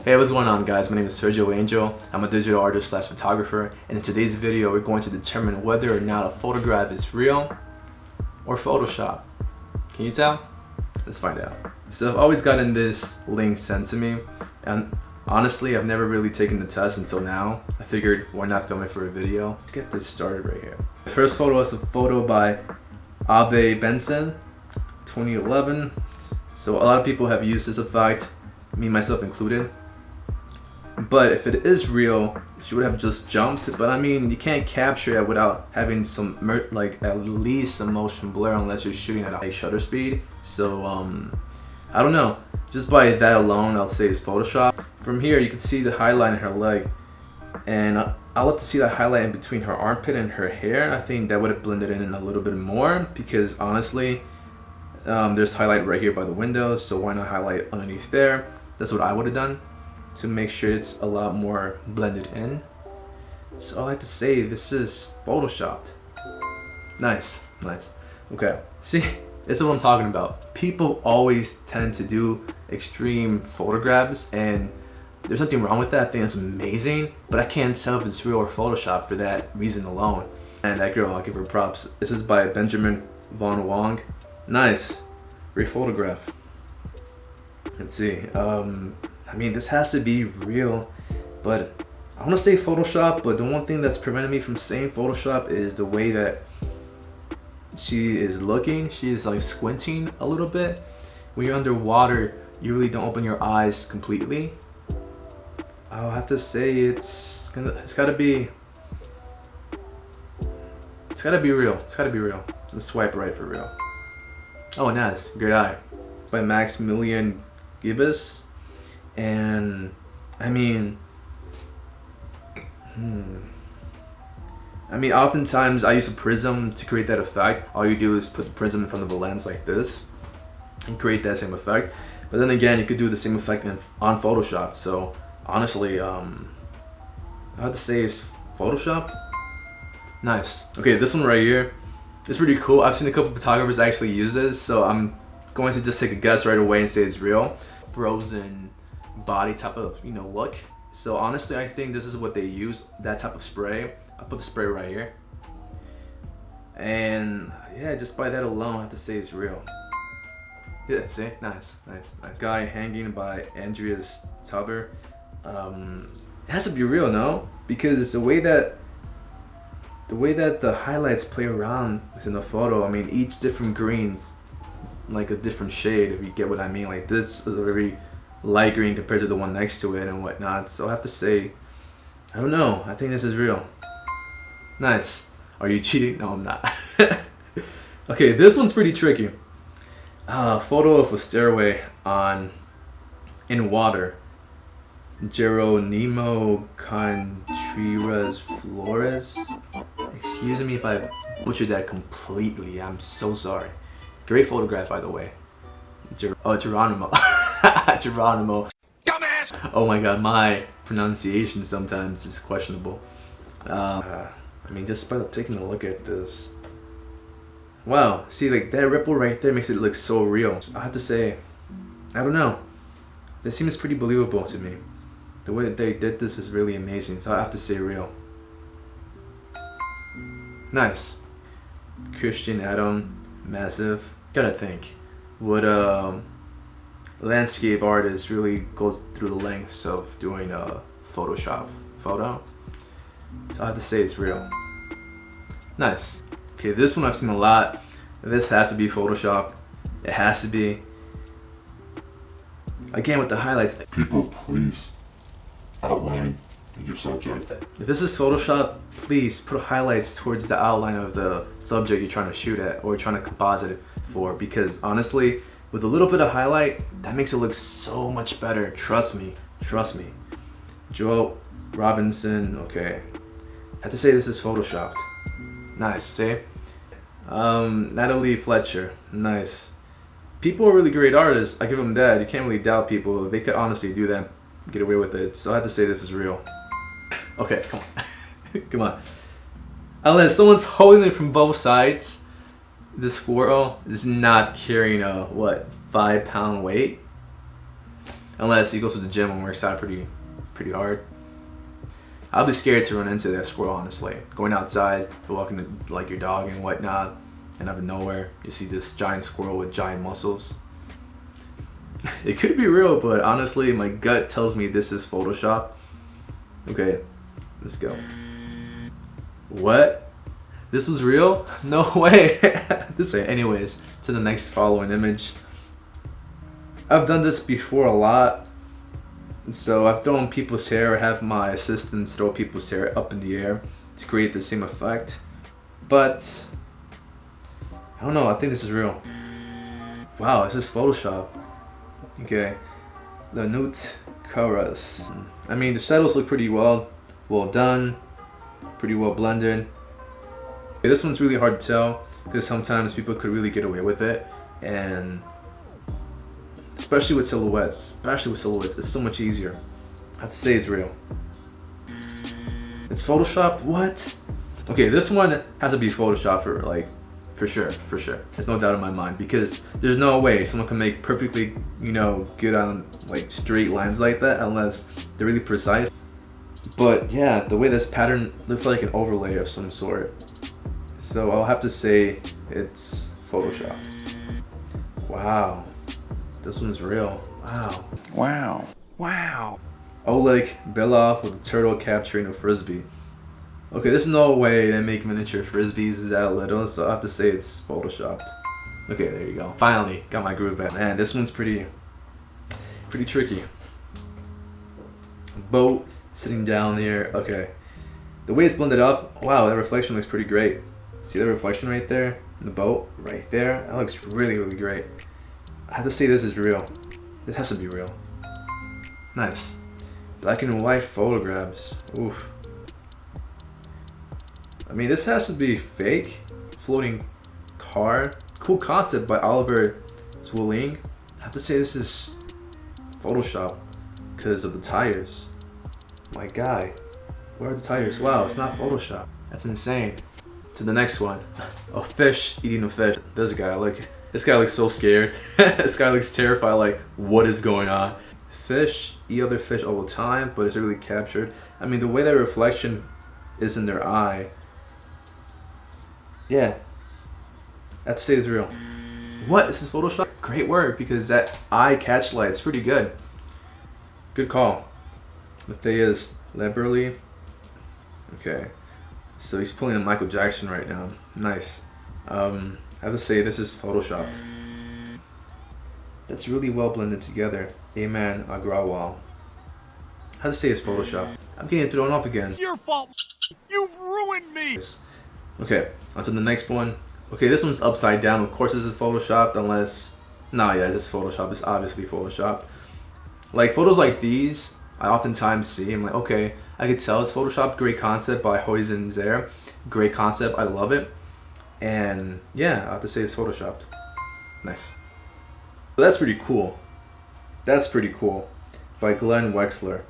Hey, what's going on, guys? My name is Sergio Angel. I'm a digital artist slash photographer, and in today's video we're going to determine whether or not a photograph is real or Photoshop. Can you tell? Let's find out. So I've always gotten this link sent to me, and honestly I've never really taken the test until now. I figured why not film it for a video. Let's get this started right here. The first photo is a photo by Abe Benson, 2011. So a lot of people have used this effect, me myself included. But if it is real, she would have just jumped. But I mean, you can't capture it without having some like at least some motion blur unless you're shooting at a high shutter speed. So I don't know. Just by that alone, I'll say it's Photoshop. From here, you can see the highlight in her leg, and I love to see that highlight in between her armpit and her hair. I think that would have blended in a little bit more because honestly, there's highlight right here by the window. So why not highlight underneath there? That's what I would have done to make sure it's a lot more blended in. So I like to say this is Photoshopped. Nice, nice. Okay, see, this is what I'm talking about. People always tend to do extreme photographs, and there's nothing wrong with that. I think that's amazing, but I can't tell if it's real or Photoshop for that reason alone. And that girl, I'll give her props. This is by Benjamin Von Wong. Nice, great photograph. Let's see. I mean, this has to be real, but I want to say Photoshop, but the one thing that's preventing me from saying Photoshop is the way that she is looking. She is like squinting a little bit. When you're underwater, you really don't open your eyes completely. I'll have to say it's gotta be real. It's gotta be real. Let's swipe right for real. Oh, nice, great eye. It's by Maximilian Gibbous. And I mean, oftentimes I use a prism to create that effect. All you do is put the prism in front of the lens like this and create that same effect. But then again, you could do the same effect on Photoshop. So honestly, I have to say it's Photoshop. Nice. Okay, this one right here is pretty cool. I've seen a couple photographers actually use this, so I'm going to just take a guess right away and say it's real. Frozen body type of look. So honestly, I think this is what they use, that type of spray. I put the spray right here, and yeah, just by that alone I have to say it's real. Yeah, see, nice. Guy hanging by Andreas Tauber. It has to be real, no? Because the way that the highlights play around within the photo, I mean, each different green's like a different shade, if you get what I mean. Like this is a very light green compared to the one next to it and whatnot. So I have to say, I don't know, I think this is real. Nice. Are you cheating? No, I'm not. Okay, this one's pretty tricky. Photo of a stairway in water. Geronimo Contreras Flores. Excuse me if I butchered that completely. I'm so sorry. Great photograph, by the way. Geronimo. Geronimo. Dumbass! Oh my god, my pronunciation sometimes is questionable. I mean, just by taking a look at this. Wow, see, like that ripple right there makes it look so real. I have to say, I don't know. This seems pretty believable to me. The way that they did this is really amazing, so I have to say real. Nice. Christian Adam, massive. Gotta think, would landscape artists really go through the lengths of doing a Photoshop photo? So I have to say it's real. Nice. Okay, this one I've seen a lot. This has to be Photoshopped. It has to be. Again with the highlights. People, please outline your subject. If this is Photoshop, please put highlights towards the outline of the subject you're trying to shoot at or trying to composite it for, because honestly, with a little bit of highlight, that makes it look so much better. Trust me, trust me. Joe Robinson, okay. I have to say this is Photoshopped. Nice, see? Natalie Fletcher, nice. People are really great artists, I give them that. You can't really doubt people. They could honestly do that, get away with it. So I have to say this is real. Okay, come on. Come on. Unless someone's holding it from both sides, the squirrel is not carrying a, what, 5-pound weight? Unless he goes to the gym and works out pretty hard. I'll be scared to run into that squirrel, honestly. Going outside, walking to, like, your dog and whatnot, and out of nowhere, you see this giant squirrel with giant muscles. It could be real, but honestly, my gut tells me this is Photoshop. Okay, let's go. What? This was real? No way. This way. Anyways, to the next following image. I've done this before a lot. So I've thrown people's hair, or have my assistants throw people's hair up in the air to create the same effect. But I don't know, I think this is real. Wow, this is Photoshop. Okay, the Newt Karas. I mean, the shadows look pretty well done, pretty well blended. Okay, this one's really hard to tell because sometimes people could really get away with it, and especially with silhouettes, it's so much easier. I have to say it's real. It's Photoshop? What? Okay, this one has to be Photoshop for sure. There's no doubt in my mind, because there's no way someone can make perfectly, you know, good on like straight lines like that unless they're really precise. But yeah, the way this pattern looks like an overlay of some sort. So I'll have to say it's Photoshop. Wow. This one's real. Wow. Wow. Wow. Oleg Belov with a turtle capturing a frisbee. Okay, there's no way they make miniature frisbees that little, so I have to say it's Photoshopped. Okay, there you go. Finally, got my groove back. Man, this one's pretty tricky. Boat sitting down there. Okay, the way it's blended up. Wow, that reflection looks pretty great. See the reflection right there in the boat, right there. That looks really great. I have to say this is real. This has to be real. Nice. Black and white photographs. Oof. I mean, this has to be fake. Floating car. Cool concept by Oliver Zwilling. I have to say this is Photoshop because of the tires. My guy, where are the tires? Wow, it's not Photoshop. That's insane. To the next one. A fish eating a fish. This guy looks so scared. This guy looks terrified, like, what is going on? Fish eat other fish all the time, but it's really captured. I mean, the way that reflection is in their eye. Yeah. I have to say it's real. What? This is Photoshop? Great work, because that eye catch light's pretty good. Good call. Matthias Leberly. Okay. So he's pulling a Michael Jackson right now. Nice. I have to say this is Photoshopped. That's really well blended together. Amen Agrawal. I have to say it's Photoshop. I'm getting thrown off again. It's your fault. You've ruined me. Okay, on to the next one. Okay, this one's upside down. Of course this is Photoshopped, unless... Nah, yeah, this is Photoshop. It's obviously Photoshopped. Like, photos like these, I oftentimes see. I'm like, okay, I could tell it's Photoshopped. Great concept by Hoisin Zer. Great concept. I love it. And yeah, I have to say it's Photoshopped. Nice. So that's pretty cool. That's pretty cool. By Glenn Wexler.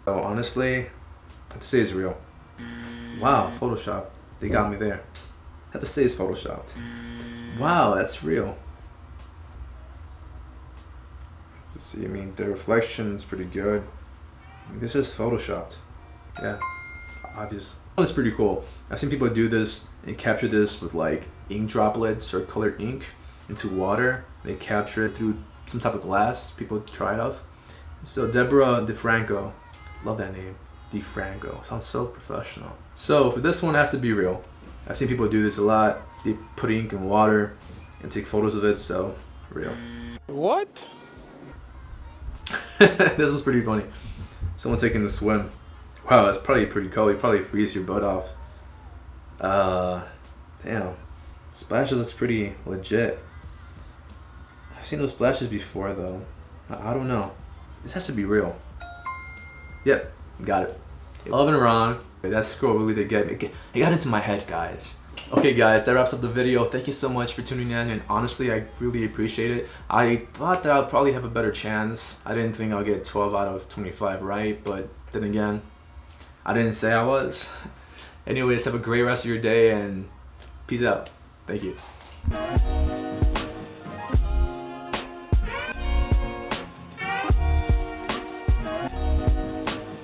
So honestly, I have to say it's real. Wow, Photoshop. They got me there. I have to say it's Photoshopped. Wow, that's real. Let's see, I mean, the reflection is pretty good. I mean, this is Photoshopped. Yeah, obvious. It's pretty cool. I've seen people do this and capture this with like ink droplets or colored ink into water. They capture it through some type of glass. People try it out. So Deborah DeFranco, love that name. DeFranco, sounds so professional. So for this one, it has to be real. I've seen people do this a lot. They put ink in water and take photos of it, so real. What? This was pretty funny. Someone taking a swim. Wow, that's probably pretty cool. You probably freeze your butt off. Damn. Splashes looks pretty legit. I've seen those splashes before though. I don't know. This has to be real. Yep, got it. Love and wrong. That scroll really did get me. It got into my head, guys. Okay guys, that wraps up the video. Thank you so much for tuning in, and honestly I really appreciate it. I thought that I'd probably have a better chance. I didn't think I'll get 12 out of 25 right, but then again, I didn't say I was. Anyways, have a great rest of your day and peace out. Thank you.